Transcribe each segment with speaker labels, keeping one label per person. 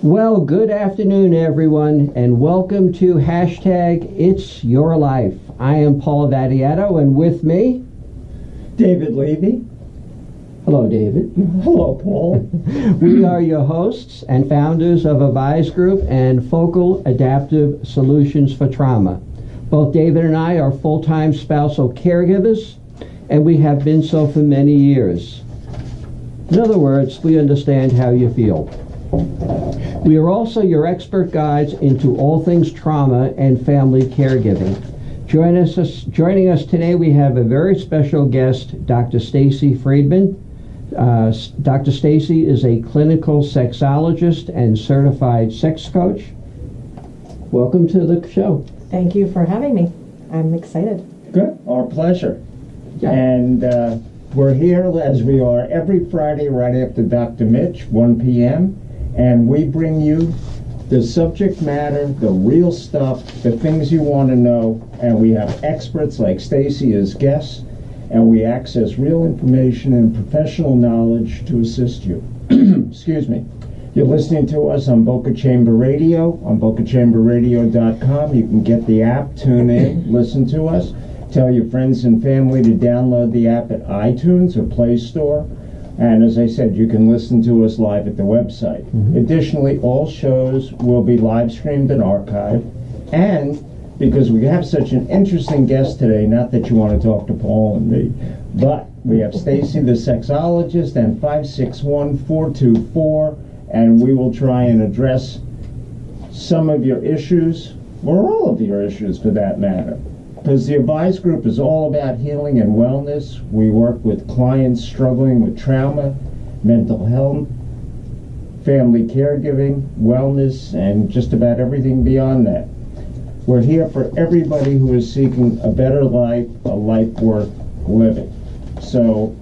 Speaker 1: Well, good afternoon, everyone, and welcome to hashtag It's Your Life. I am Paul Vadiato, and with me,
Speaker 2: David Levy.
Speaker 1: Hello, David.
Speaker 2: Hello, Paul.
Speaker 1: We are your hosts and founders of Avise Group and Focal Adaptive Solutions for Trauma. Both David and I are full-time spousal caregivers, and we have been so for many years. In other words, we understand how you feel. We are also your expert guides into all things trauma and family caregiving. Joining us today, we have a very special guest, Dr. Stacy Friedman. Dr. Stacy is a clinical sexologist and certified sex coach. Welcome to the show.
Speaker 3: Thank you for having me. I'm excited.
Speaker 2: Good. Our pleasure.
Speaker 1: Yeah.
Speaker 2: And we're here, as we are every Friday right after Dr. Mitch, 1 p.m., and we bring you the subject matter, the real stuff, the things you want to know, and we have experts like Stacy as guests, and we access real information and professional knowledge to assist you. Excuse me. You're listening to us on Boca Chamber Radio, on bocachamberradio.com. You can get the app, tune in, listen to us. Tell your friends and family to download the app at iTunes or Play Store. And as I said, you can listen to us live at the website. Mm-hmm. Additionally, all shows will be live streamed and archived. And because we have such an interesting guest today, not that you want to talk to Paul and me, but we have Stacy, the sexologist, and 561-424, and we will try and address some of your issues, or all of your issues for that matter. Because the Avise Group is all about healing and wellness. We work with clients struggling with trauma, mental health, family caregiving, wellness, and just about everything beyond that. We're here for everybody who is seeking a better life, a life worth living. So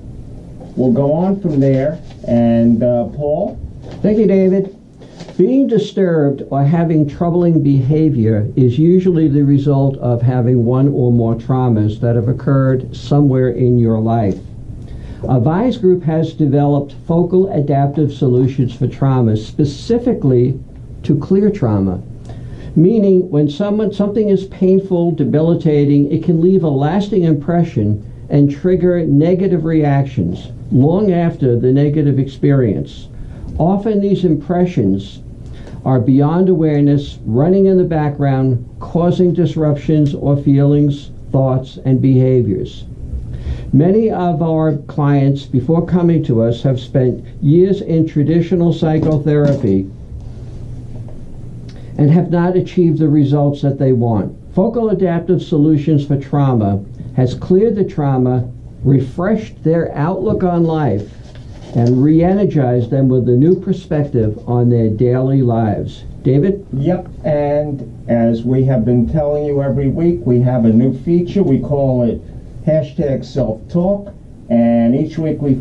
Speaker 2: we'll go on from there. And Paul?
Speaker 1: Thank you, David. Being disturbed or having troubling behavior is usually the result of having one or more traumas that have occurred somewhere in your life. Avise Group has developed focal adaptive solutions for trauma specifically to clear trauma, meaning when something is painful, debilitating, it can leave a lasting impression and trigger negative reactions long after the negative experience. Often these impressions are beyond awareness, running in the background, causing disruptions or feelings, thoughts, and behaviors. Many of our clients, before coming to us, have spent years in traditional psychotherapy and have not achieved the results that they want. Focal Adaptive Solutions for Trauma has cleared the trauma, refreshed their outlook on life, and re-energize them with a new perspective on their daily lives. David?
Speaker 2: Yep, and as we have been telling you every week, we have a new feature. We call it hashtag self-talk, and each week we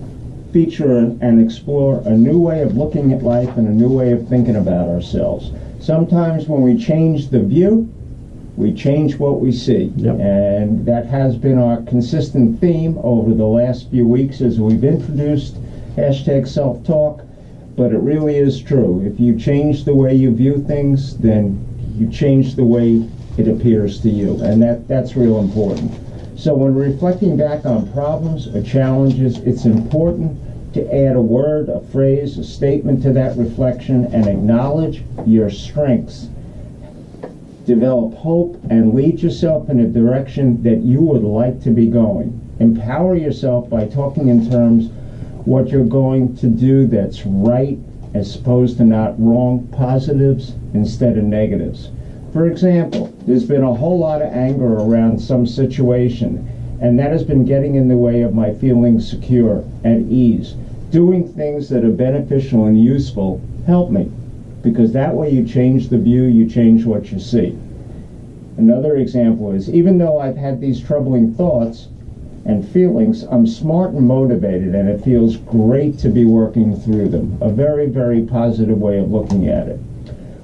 Speaker 2: feature and explore a new way of looking at life and a new way of thinking about ourselves. Sometimes when we change the view, we change what we see. Yep. And that has been our consistent theme over the last few weeks as we've introduced hashtag self-talk, but it really is true. If you change the way you view things, then you change the way it appears to you, and that's real important. So when reflecting back on problems or challenges, it's important to add a word, a phrase, a statement to that reflection and acknowledge your strengths. Develop hope and lead yourself in a direction that you would like to be going. Empower yourself by talking in terms what you're going to do that's right as opposed to not wrong, positives instead of negatives. For example, there's been a whole lot of anger around some situation, and that has been getting in the way of my feeling secure, at ease. Doing things that are beneficial and useful help me, because that way you change the view, you change what you see. Another example is, even though I've had these troubling thoughts and feelings, I'm smart and motivated, and it feels great to be working through them. A very, very positive way of looking at it.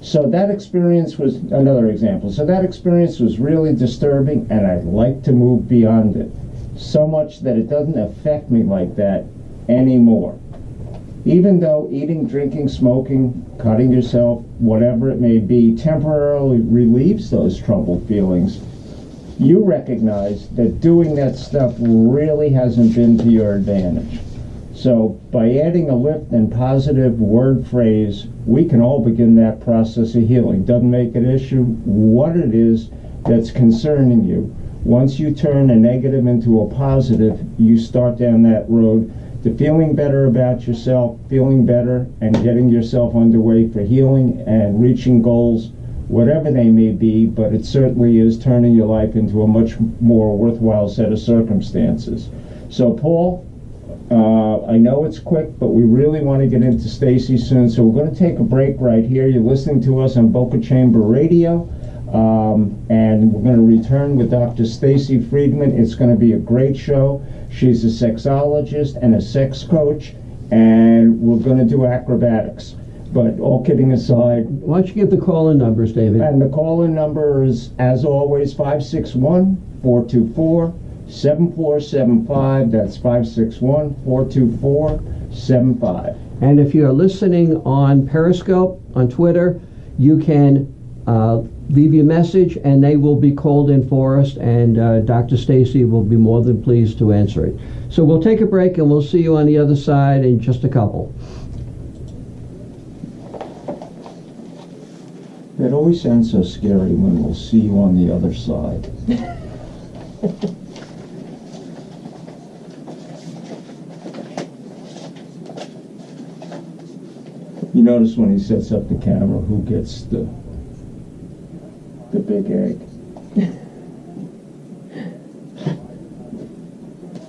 Speaker 2: So that experience was another example. So that experience was really disturbing, and I'd like to move beyond it, so much that it doesn't affect me like that anymore. Even though eating, drinking, smoking, cutting yourself, whatever it may be, temporarily relieves those troubled feelings, you recognize that doing that stuff really hasn't been to your advantage. So by adding a lift and positive word phrase, we can all begin that process of healing. Doesn't make an issue what it is that's concerning you. Once you turn a negative into a positive, you start down that road to feeling better about yourself, feeling better, and getting yourself underway for healing and reaching goals, whatever they may be, but it certainly is turning your life into a much more worthwhile set of circumstances. So, Paul, I know it's quick, but we really want to get into Stacy soon, so we're going to take a break right here. You're listening to us on Boca Chamber Radio, and we're going to return with Dr. Stacy Friedman. It's going to be a great show. She's a sexologist and a sex coach, and we're going to do acrobatics. But all kidding aside...
Speaker 1: Why don't you give the call-in numbers, David?
Speaker 2: And the call-in number is, as always, 561-424-7475. That's 561-424-75.
Speaker 1: And if you're listening on Periscope, on Twitter, you can leave your message, and they will be called in for us, and Dr. Stacy will be more than pleased to answer it. So we'll take a break, and we'll see you on the other side in just a couple.
Speaker 2: It always sounds so scary when we'll see you on the other side. You notice when he sets up the camera, who gets the big egg.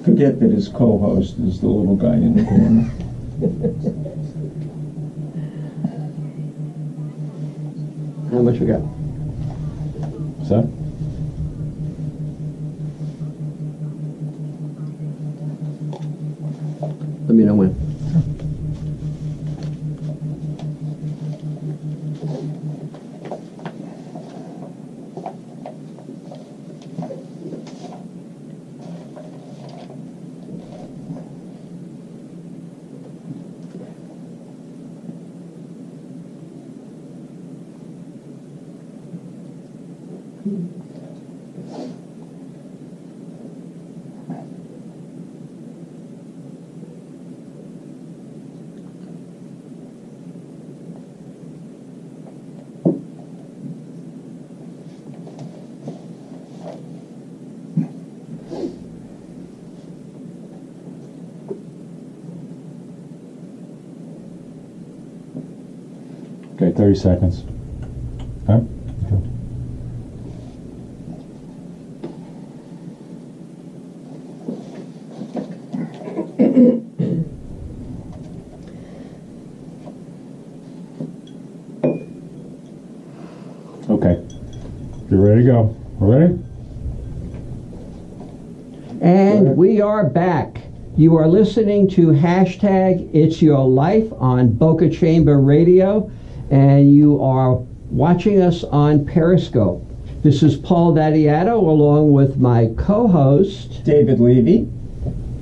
Speaker 2: Forget that his co-host is the little guy in the corner.
Speaker 1: How much we got?
Speaker 2: So?
Speaker 1: Let me know when.
Speaker 4: Okay, 30 seconds. Okay. Okay. You're ready to go. Ready?
Speaker 1: And we are back. You are listening to hashtag It's Your Life on Boca Chamber Radio, and you are watching us on Periscope. This is Paul Vattiato along with my co-host,
Speaker 2: David Levy.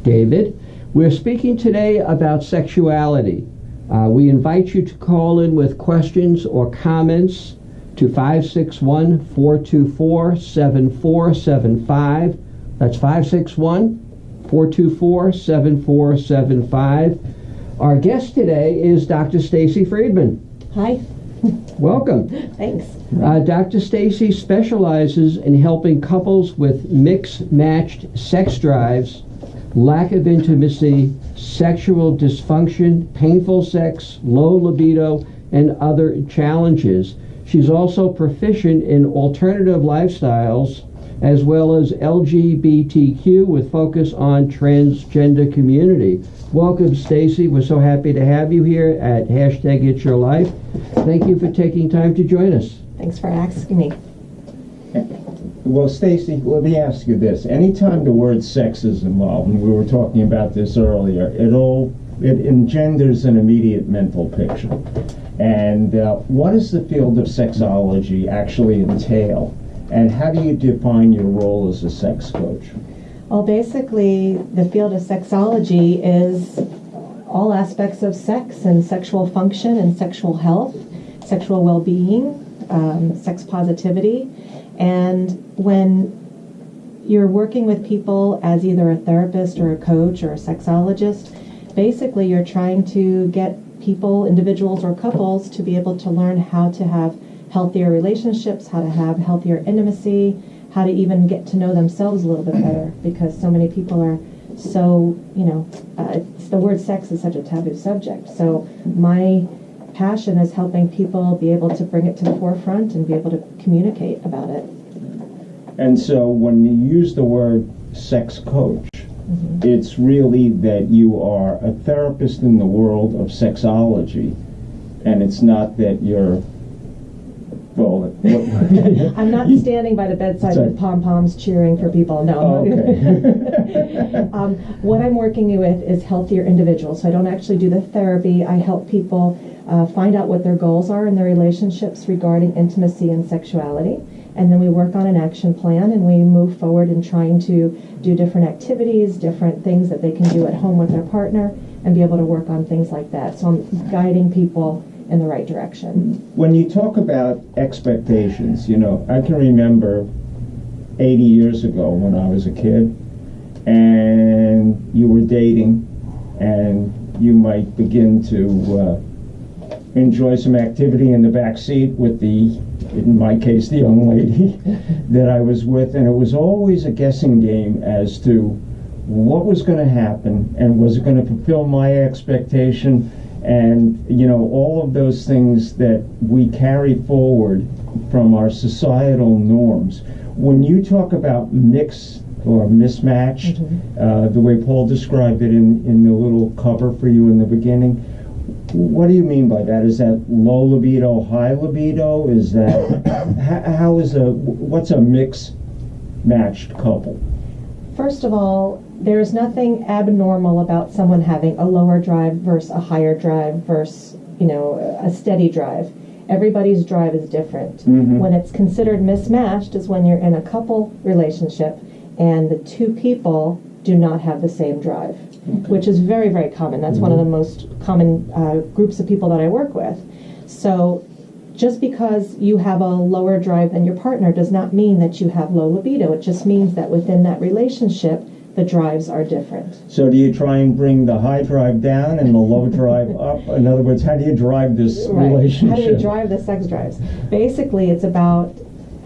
Speaker 1: David. We're speaking today about sexuality. We invite you to call in with questions or comments to 561-424-7475. That's 561-424-7475. Our guest today is Dr. Stacy Friedman.
Speaker 3: Hi.
Speaker 1: Welcome.
Speaker 3: Thanks.
Speaker 1: Dr. Stacy specializes in helping couples with mixed-matched sex drives, lack of intimacy, sexual dysfunction, painful sex, low libido, and other challenges. She's also proficient in alternative lifestyles as well as LGBTQ with focus on transgender community. Welcome, Stacy. We're so happy to have you here at hashtag It's Your Life. Thank you for taking time to join us.
Speaker 3: Thanks for asking me.
Speaker 2: Well, Stacy, let me ask you this. Anytime the word sex is involved, and we were talking about this earlier, it engenders an immediate mental picture. And what does the field of sexology actually entail? And how do you define your role as a sex coach?
Speaker 3: Well, basically, the field of sexology is all aspects of sex and sexual function and sexual health, sexual well-being, sex positivity. And when you're working with people as either a therapist or a coach or a sexologist, basically you're trying to get people, individuals or couples, to be able to learn how to have healthier relationships, how to have healthier intimacy, how to even get to know themselves a little bit better, because so many people are so, the word sex is such a taboo subject. So my passion is helping people be able to bring it to the forefront and be able to communicate about it.
Speaker 2: And so when you use the word sex coach, it's really that you are a therapist in the world of sexology, and it's not that you're, well,
Speaker 3: I'm not standing by the bedside with pom-poms cheering for people, no.
Speaker 2: Oh, okay.
Speaker 3: What I'm working with is healthier individuals, so I don't actually do the therapy. I help people find out what their goals are in their relationships regarding intimacy and sexuality. And then we work on an action plan, and we move forward in trying to do different activities, different things that they can do at home with their partner, and be able to work on things like that. So I'm guiding people in the right direction.
Speaker 2: When you talk about expectations, I can remember 80 years ago when I was a kid, and you were dating, and you might begin to enjoy some activity in the back seat with in my case, the young lady that I was with, and it was always a guessing game as to what was going to happen, and was it going to fulfill my expectation, and all of those things that we carry forward from our societal norms. When you talk about mix or mismatched, the way Paul described it in the little cover for you in the beginning, what do you mean by that? Is that low libido, high libido? Is that what's a mix-matched couple?
Speaker 3: First of all, there's nothing abnormal about someone having a lower drive versus a higher drive versus, a steady drive. Everybody's drive is different. When it's considered mismatched is when you're in a couple relationship and the two people do not have the same drive, which is very, very common. That's one of the most common groups of people that I work with. So just because you have a lower drive than your partner does not mean that you have low libido. It just means that within that relationship, the drives are different.
Speaker 2: So do you try and bring the high drive down and the low drive up? In other words, how do you drive this relationship?
Speaker 3: How do we drive the sex drives? Basically, it's about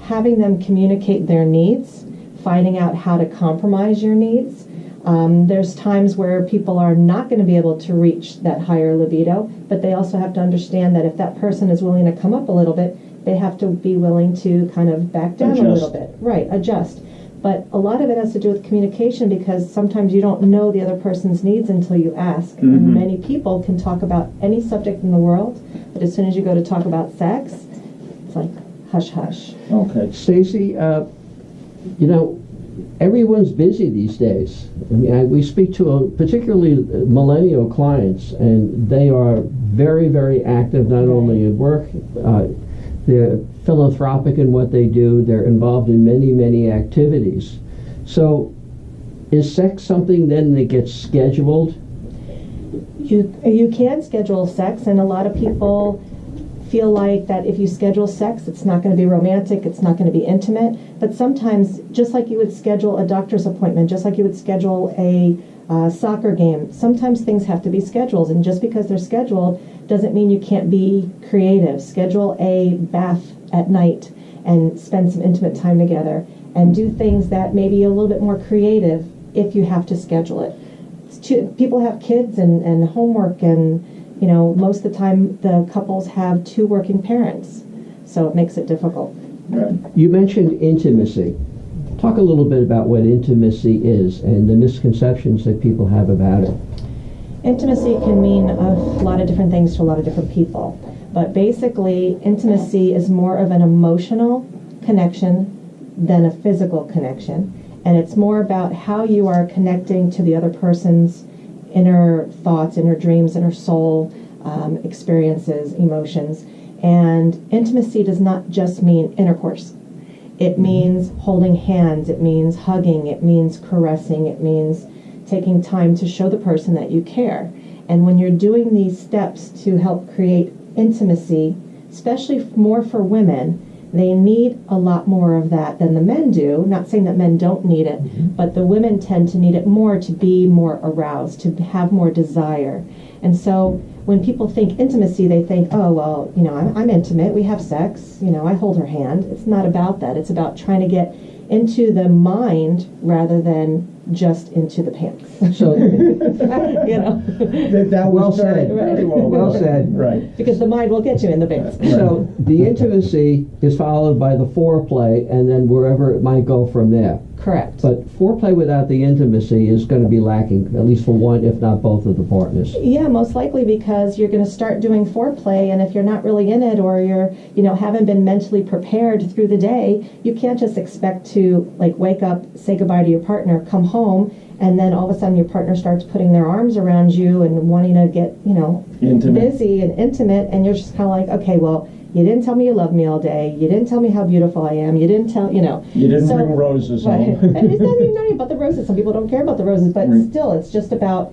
Speaker 3: having them communicate their needs, finding out how to compromise your needs. There's times where people are not going to be able to reach that higher libido, but they also have to understand that if that person is willing to come up a little bit, they have to be willing to kind of back down a little bit. Right, adjust. But a lot of it has to do with communication, because sometimes you don't know the other person's needs until you ask. And many people can talk about any subject in the world, but as soon as you go to talk about sex, it's like hush hush.
Speaker 2: Okay.
Speaker 1: Stacy, everyone's busy these days. I mean, we speak to particularly millennial clients, and they are very, very active, not only in work, they're philanthropic in what they do, they're involved in many, many activities. So is sex something then that gets scheduled?
Speaker 3: You can schedule sex, and a lot of people feel like that if you schedule sex, it's not going to be romantic, it's not going to be intimate. But sometimes, just like you would schedule a doctor's appointment, just like you would schedule a soccer game, sometimes things have to be scheduled. And just because they're scheduled doesn't mean you can't be creative. Schedule a bath at night and spend some intimate time together, and do things that may be a little bit more creative if you have to schedule it. People have kids and homework, and most of the time the couples have two working parents, so it makes it difficult.
Speaker 2: Right.
Speaker 1: You mentioned intimacy. Talk a little bit about what intimacy is and the misconceptions that people have about it.
Speaker 3: Intimacy can mean a lot of different things to a lot of different people, but basically intimacy is more of an emotional connection than a physical connection, and it's more about how you are connecting to the other person's inner thoughts, inner dreams, inner soul, experiences, emotions. And intimacy does not just mean intercourse. It means holding hands, it means hugging, it means caressing, it means taking time to show the person that you care. And when you're doing these steps to help create intimacy, especially more for women, they need a lot more of that than the men do. Not saying that men don't need it, but the women tend to need it more to be more aroused, to have more desire. And so when people think intimacy, they think, oh, well, I'm intimate, we have sex, I hold her hand. It's not about that. It's about trying to get into the mind rather than just into the pants.
Speaker 1: So,
Speaker 2: That
Speaker 1: well
Speaker 2: was very,
Speaker 1: said.
Speaker 2: very
Speaker 1: Well said.
Speaker 2: Right.
Speaker 3: Because the mind will get you in the pants.
Speaker 1: So the intimacy is followed by the foreplay, and then wherever it might go from there.
Speaker 3: Correct.
Speaker 1: But foreplay without the intimacy is going to be lacking, at least for one, if not both of the partners.
Speaker 3: Yeah, most likely, because you're going to start doing foreplay, and if you're not really in it, or you're, haven't been mentally prepared through the day, you can't just expect to wake up, say goodbye to your partner, come home, and then all of a sudden your partner starts putting their arms around you and wanting to get,
Speaker 2: Intimate.
Speaker 3: busy and intimate, and you're just kind of like, okay, well, you didn't tell me you loved me all day. You didn't tell me how beautiful I am. You didn't tell,
Speaker 2: You didn't bring roses
Speaker 3: right.
Speaker 2: home.
Speaker 3: And it's not even about the roses. Some people don't care about the roses, but still, it's just about,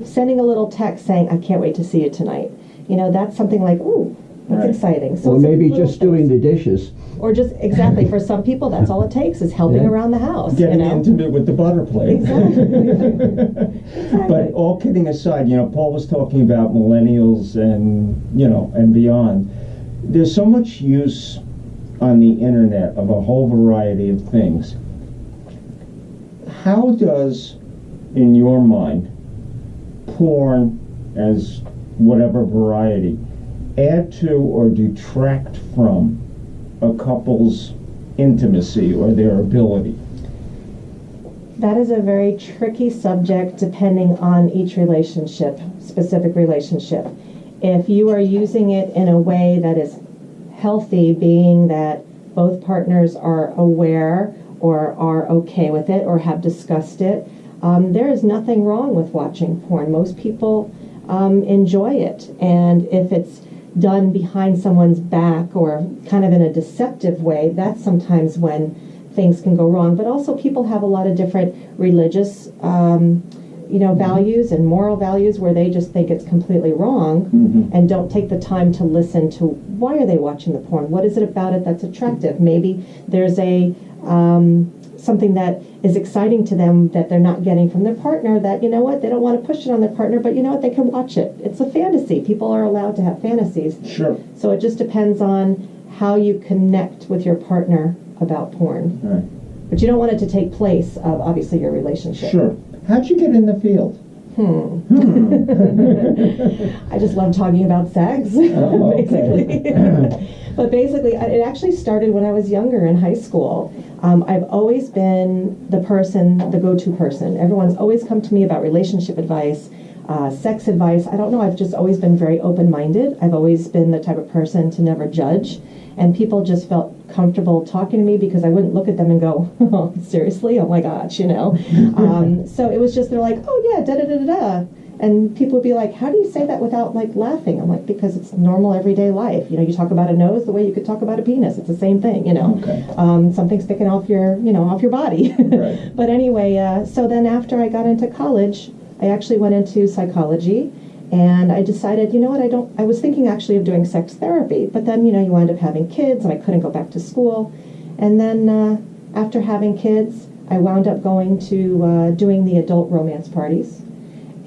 Speaker 3: sending a little text saying, I can't wait to see you tonight. That's something like, ooh, that's
Speaker 2: Right.
Speaker 3: exciting. So
Speaker 1: Or
Speaker 3: it's
Speaker 1: maybe
Speaker 3: little
Speaker 1: just doing
Speaker 3: things.
Speaker 1: the dishes.
Speaker 3: Or just, exactly, for some people, that's all it takes is helping
Speaker 1: Yeah.
Speaker 3: around the house.
Speaker 2: Getting intimate with the butter plate.
Speaker 3: Exactly.
Speaker 2: But all kidding aside, Paul was talking about millennials and, and beyond. There's so much use on the internet of a whole variety of things. How does, in your mind, porn, as whatever variety, add to or detract from a couple's intimacy or their ability?
Speaker 3: That is a very tricky subject depending on each relationship, specific relationship. If you are using it in a way that is healthy, being that both partners are aware or are okay with it or have discussed it, there is nothing wrong with watching porn. Most people enjoy it. And if it's done behind someone's back or kind of in a deceptive way, that's sometimes when things can go wrong. But also people have a lot of different religious values and moral values where they just think it's completely wrong and don't take the time to listen to why are they watching the porn? What is it about it that's attractive? Maybe there's a something that is exciting to them that they're not getting from their partner that, they don't want to push it on their partner, but they can watch it. It's a fantasy. People are allowed to have fantasies.
Speaker 2: Sure.
Speaker 3: So it just depends on how you connect with your partner about porn.
Speaker 2: Right.
Speaker 3: But you don't want it to take place of, obviously, your relationship.
Speaker 2: Sure. How'd you get in the field?
Speaker 3: I just love talking about sex, basically. But basically, it actually started when I was younger in high school. I've always been the go-to person. Everyone's always come to me about relationship advice, sex advice. I don't know, I've just always been very open-minded. I've always been the type of person to never judge. And people just felt comfortable talking to me because I wouldn't look at them and go, oh, seriously? Oh my gosh, So it was just, they're like, oh yeah, da-da-da-da-da. And people would be like, how do you say that without laughing? I'm like, because it's normal everyday life. You talk about a nose the way you could talk about a penis. It's the same thing,
Speaker 2: Okay.
Speaker 3: Something sticking off your body.
Speaker 2: Right.
Speaker 3: But anyway, so then after I got into college, I actually went into psychology. And I decided, I was thinking actually of doing sex therapy, but then, you wind up having kids and I couldn't go back to school. And then after having kids, I wound up going to doing the adult romance parties.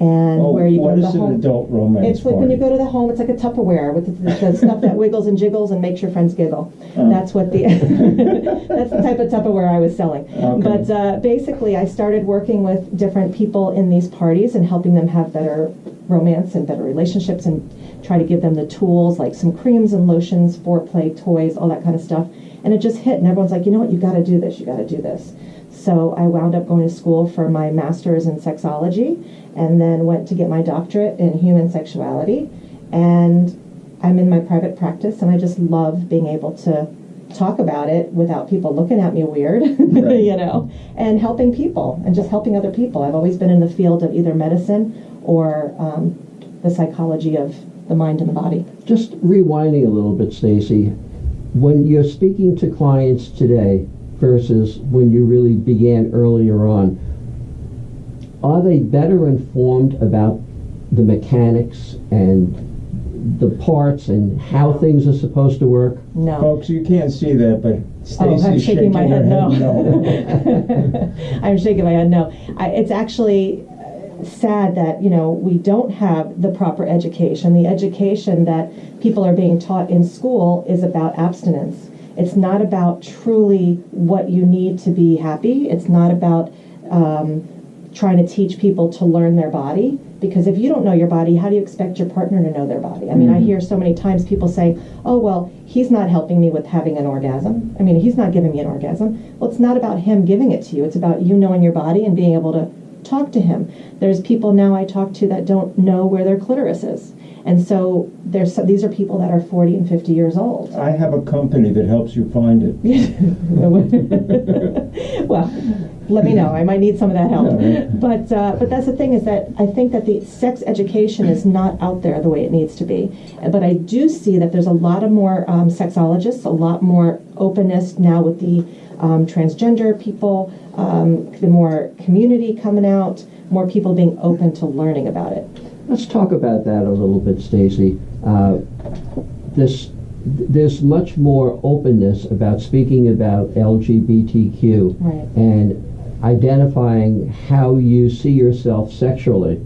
Speaker 3: And where you go to the home.
Speaker 2: What is an adult romance
Speaker 3: It's like when you go to the home, it's like a Tupperware with the stuff that wiggles and jiggles and makes your friends giggle. That's what that's the type of Tupperware I was selling.
Speaker 2: Okay.
Speaker 3: But basically, I started working with different people in these parties and helping them have better romance and better relationships and try to give them the tools like some creams and lotions, foreplay, toys, all that kind of stuff. And it just hit, and everyone's like, you know what, you got to do this, you got to do this. So I wound up going to school for my master's in sexology and then went to get my doctorate in human sexuality. And I'm in my private practice, and I just love being able to talk about it without people looking at me weird,
Speaker 2: Right.
Speaker 3: And helping people and just helping other people. I've always been in the field of either medicine or the psychology of the mind and the body.
Speaker 1: Just rewinding a little bit, Stacy, when you're speaking to clients today versus when you really began earlier on, are they better informed about the mechanics and the parts and how things are supposed to work?
Speaker 3: No.
Speaker 2: Folks, you can't see that, but Stacy's
Speaker 3: I'm shaking my
Speaker 2: her
Speaker 3: head no.
Speaker 2: no.
Speaker 3: I'm shaking my head no. It's actually sad that, we don't have the proper education. The education that people are being taught in school is about abstinence. It's not about truly what you need to be happy. It's not about trying to teach people to learn their body, because if you don't know your body, how do you expect your partner to know their body? I mean, I hear so many times people say, oh, well, he's not helping me with having an orgasm. I mean, he's not giving me an orgasm. Well, it's not about him giving it to you. It's about you knowing your body and being able to talk to him. There's people now I talk to that don't know where their clitoris is. And so these are people that are 40 and 50 years old.
Speaker 2: I have a company that helps you find it.
Speaker 3: Well, let me know. I might need some of that help. But that's the thing, is that I think that the sex education is not out there the way it needs to be. But I do see that there's a lot of more sexologists, a lot more openness now with the transgender people, the more community coming out, more people being open to learning about it.
Speaker 1: Let's talk about that a little bit, Stacy. There's much more openness about speaking about LGBTQ,
Speaker 3: right,
Speaker 1: and identifying how you see yourself sexually.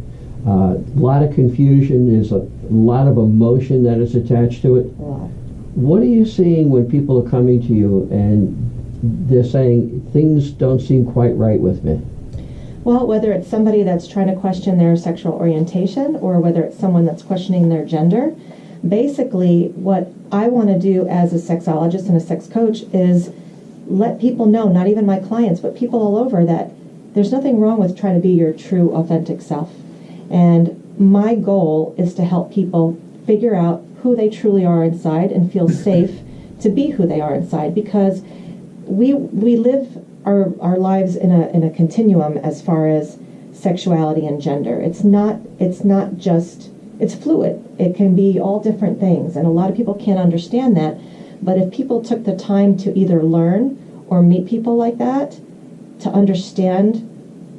Speaker 1: A lot of confusion. There's a lot of emotion that is attached to it.
Speaker 3: A lot.
Speaker 1: What are you seeing when people are coming to you and they're saying things don't seem quite right with me?
Speaker 3: Well, whether it's somebody that's trying to question their sexual orientation or whether it's someone that's questioning their gender, basically what I want to do as a sexologist and a sex coach is let people know, not even my clients, but people all over, that there's nothing wrong with trying to be your true, authentic self. And my goal is to help people figure out who they truly are inside and feel safe to be who they are inside, because we live our lives in a continuum as far as sexuality and gender. It's not just, it's fluid. It can be all different things, and a lot of people can't understand that. But if people took the time to either learn or meet people like that, to understand,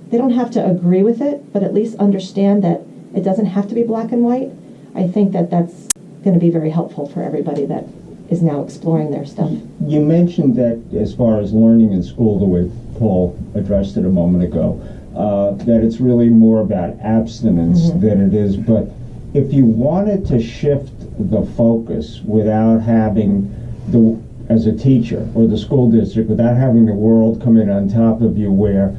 Speaker 3: they don't have to agree with it, but at least understand that it doesn't have to be black and white, I think that that's going to be very helpful for everybody that is now exploring their stuff.
Speaker 2: You mentioned that as far as learning in school, the way Paul addressed it a moment ago, that it's really more about abstinence than it is. But if you wanted to shift the focus without having as a teacher or the school district, without having the world come in on top of you, where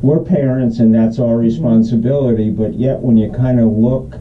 Speaker 2: we're parents and that's our responsibility, but yet when you kind of look,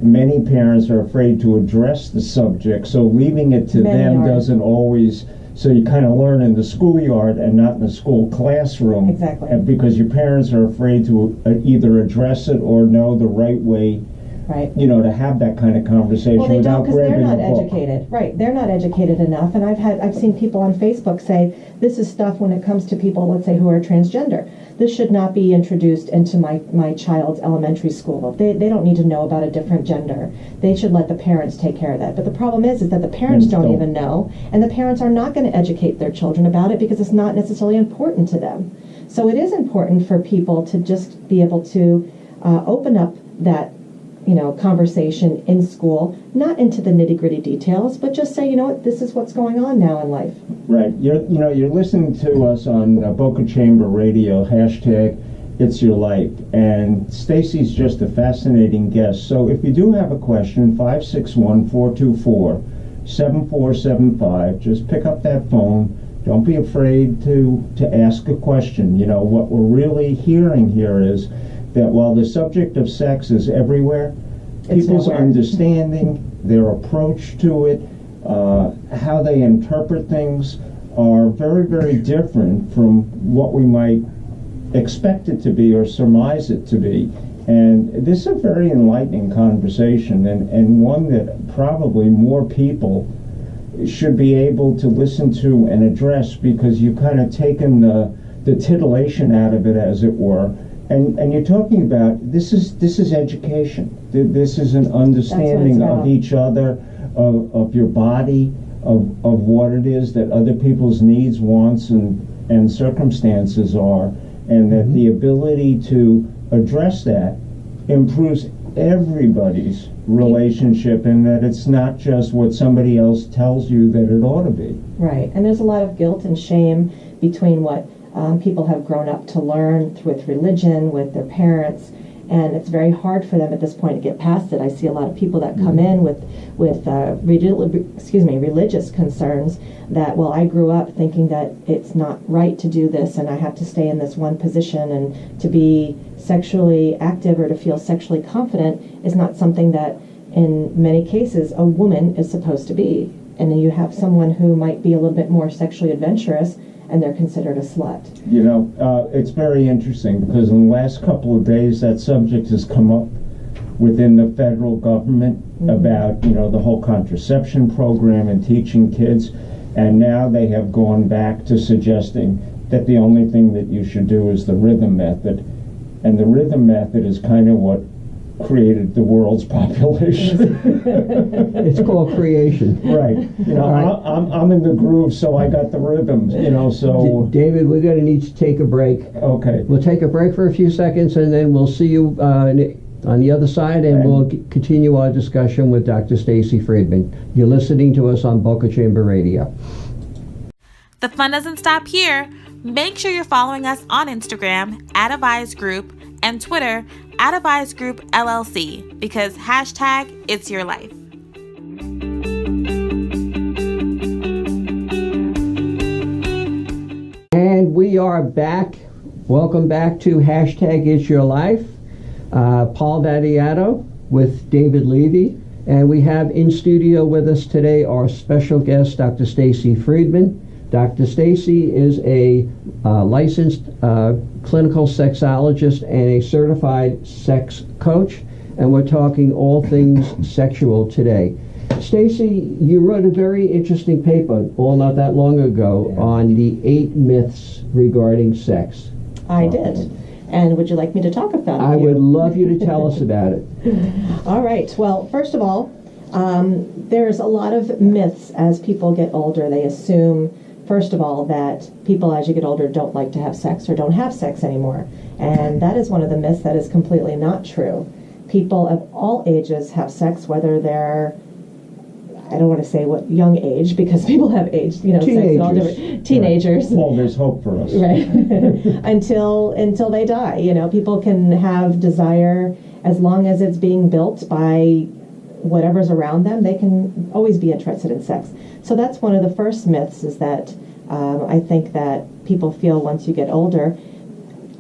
Speaker 2: many parents are afraid to address the subject, so leaving it to them doesn't always, so you kind of learn in the schoolyard and not in the school classroom.
Speaker 3: Exactly.
Speaker 2: Because your parents are afraid to either address it or know the right way,
Speaker 3: right,
Speaker 2: to have that kind of conversation.
Speaker 3: Well, they
Speaker 2: without
Speaker 3: don't, because they're
Speaker 2: grabbing
Speaker 3: not
Speaker 2: a book.
Speaker 3: educated. Right, they're not educated enough. And I've seen people on Facebook say, this is stuff when it comes to people, let's say, who are transgender. This should not be introduced into my child's elementary school. They don't need to know about a different gender. They should let the parents take care of that. But the problem is that the parents don't even know, and the parents are not going to educate their children about it because it's not necessarily important to them. So it is important for people to just be able to open up that conversation in school, not into the nitty-gritty details, but just say, this is what's going on now in life.
Speaker 2: Right. You're listening to us on Boca Chamber Radio, #It's Your Life. And Stacy's just a fascinating guest. So if you do have a question, 561-424-7475, just pick up that phone. Don't be afraid to ask a question. What we're really hearing here is that while the subject of sex is everywhere, people's understanding, their approach to it, how they interpret things are very, very different from what we might expect it to be or surmise it to be. And this is a very enlightening conversation, and one that probably more people should be able to listen to and address, because you've kind of taken the titillation out of it, as it were. And you're talking about this is education. This is an understanding of each other, of your body, of what it is that other people's needs, wants, and circumstances are, and that the ability to address that improves everybody's relationship, and that it's not just what somebody else tells you that it ought to be.
Speaker 3: Right, and there's a lot of guilt and shame between what people have grown up to learn with religion, with their parents, and it's very hard for them at this point to get past it. I see a lot of people that come in with religious concerns that, well, I grew up thinking that it's not right to do this, and I have to stay in this one position, and to be sexually active or to feel sexually confident is not something that, in many cases, a woman is supposed to be. And then you have someone who might be a little bit more sexually adventurous, and they're considered a slut.
Speaker 2: You know, it's very interesting because in the last couple of days that subject has come up within the federal government about, you know, the whole contraception program and teaching kids, and now they have gone back to suggesting that the only thing that you should do is the rhythm method, and the rhythm method is kind of what created the world's population.
Speaker 1: It's called creation.
Speaker 2: Right. You know,
Speaker 1: Right.
Speaker 2: I'm in the groove, so I got the rhythm, you know, so...
Speaker 1: David, we're going to need to take a break.
Speaker 2: Okay.
Speaker 1: We'll take a break for a few seconds, and then we'll see you on the other side, and we'll continue our discussion with Dr. Stacy Friedman. You're listening to us on Boca Chamber Radio.
Speaker 5: The fun doesn't stop here. Make sure you're following us on Instagram at Avise Group and Twitter at Avise Group LLC, because hashtag it's your life.
Speaker 1: And we are back. Welcome back to hashtag it's your life. Paul Daddiato with David Levy. And we have in studio with us today our special guest, Dr. Stacy Friedman. Dr. Stacy is a licensed clinical sexologist and a certified sex coach, and we're talking all things sexual today. Stacy, you wrote a very interesting paper all not that long ago on the 8 myths regarding sex.
Speaker 3: I did. And would you like me to talk about it?
Speaker 1: I would love you to tell us about it.
Speaker 3: All right. Well, first of all, there's a lot of myths as people get older. They assume, first of all, that people as you get older don't like to have sex or don't have sex anymore. And that is one of the myths that is completely not true. People of all ages have sex, whether they're, I don't want to say what young age, because people have age, you know, sex at all different teenagers.
Speaker 2: Right. Well, there's hope for us.
Speaker 3: Right. until they die. You know, people can have desire as long as it's being built by whatever's around them. They can always be interested in sex. So that's one of the first myths, is that I think that people feel once you get older.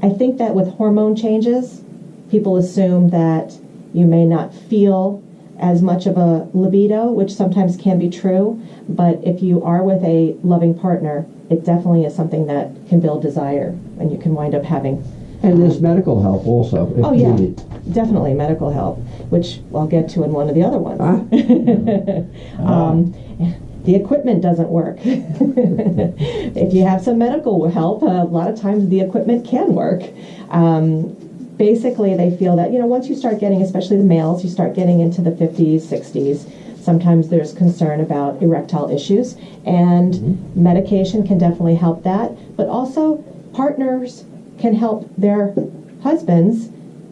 Speaker 3: I think that with hormone changes, people assume that you may not feel as much of a libido, which sometimes can be true, but if you are with a loving partner, it definitely is something that can build desire, and you can wind up having.
Speaker 1: And there's medical help also, if needed.
Speaker 3: Definitely medical help, which I'll get to in one of the other ones. The equipment doesn't work. If you have some medical help, a lot of times the equipment can work. Basically, they feel that, you know, once you start getting, especially the males, you start getting into the 50s, 60s, sometimes there's concern about erectile issues, and medication can definitely help that. But also, partners can help their husbands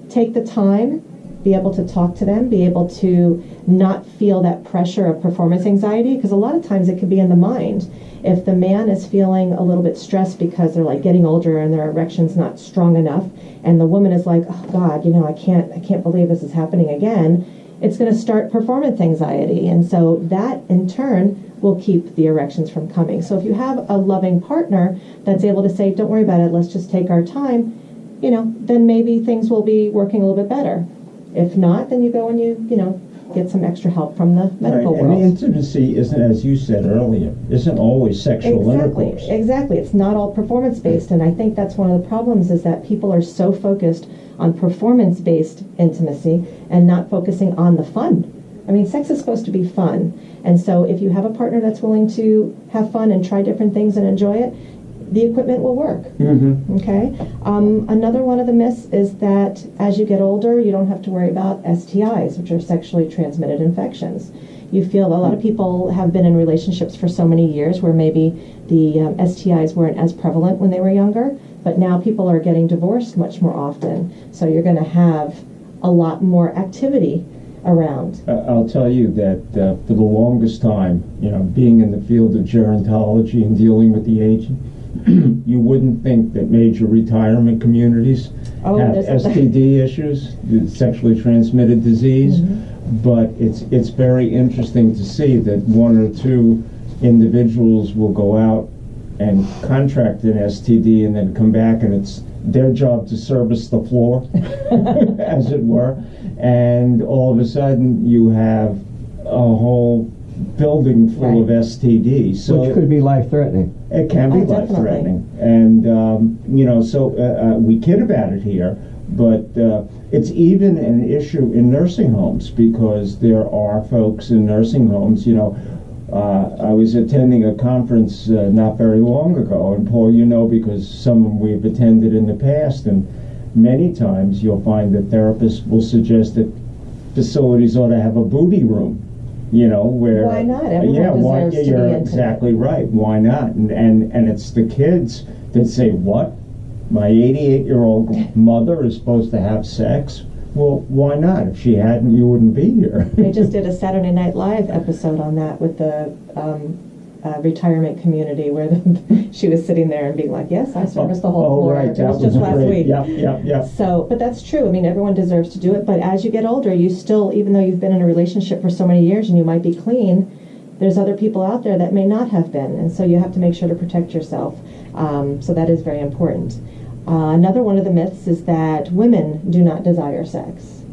Speaker 3: take the time, be able to talk to them, be able to not feel that pressure of performance anxiety, because a lot of times it can be in the mind. If the man is feeling a little bit stressed because they're like getting older and their erection's not strong enough, and the woman is like, oh God, you know, I can't believe this is happening again, it's going to start performance anxiety, and so that in turn will keep the erections from coming. So if you have a loving partner that's able to say, don't worry about it, let's just take our time, you know, then maybe things will be working a little bit better. If not, then you go and you know, get some extra help from the medical
Speaker 2: Right.
Speaker 3: world.
Speaker 2: And the intimacy isn't, as you said earlier, isn't always sexual intercourse.
Speaker 3: Exactly. It's not all performance-based, and I think that's one of the problems, is that people are so focused on performance-based intimacy and not focusing on the fun. I mean, sex is supposed to be fun, and so if you have a partner that's willing to have fun and try different things and enjoy it, the equipment will work. Okay. Another one of the myths is that as you get older, you don't have to worry about STIs, which are sexually transmitted infections. You feel a lot of people have been in relationships for so many years where maybe the STIs weren't as prevalent when they were younger, but now people are getting divorced much more often. So you're going to have a lot more activity around.
Speaker 2: I'll tell you that for the longest time, being in the field of gerontology and dealing with the aging, you wouldn't think that major retirement communities have STD issues, sexually transmitted disease, but it's very interesting to see that one or two individuals will go out and contract an STD and then come back, and it's their job to service the floor, as it were, and all of a sudden you have a whole building full of STDs. So
Speaker 1: which could be life-threatening.
Speaker 2: It can be life-threatening. And, we kid about it here, but it's even an issue in nursing homes, because there are folks in nursing homes, I was attending a conference not very long ago, and Paul, because some we've attended in the past, and many times you'll find that therapists will suggest that facilities ought to have a booty room, where...
Speaker 3: Why not? Everyone deserves to be
Speaker 2: you're
Speaker 3: intimate.
Speaker 2: exactly right. Why not? And it's the kids that say, what? My 88-year-old mother is supposed to have sex? Well, why not? If she hadn't, you wouldn't be here.
Speaker 3: They just did a Saturday Night Live episode on that with the retirement community, where she was sitting there and being like, yes, I serviced the whole floor.
Speaker 2: Right.
Speaker 3: It was just last week.
Speaker 2: Yep.
Speaker 3: So, but that's true. I mean, everyone deserves to do it, but as you get older, you still, even though you've been in a relationship for so many years and you might be clean, there's other people out there that may not have been, and so you have to make sure to protect yourself. So that is very important. Another one of the myths is that women do not desire sex.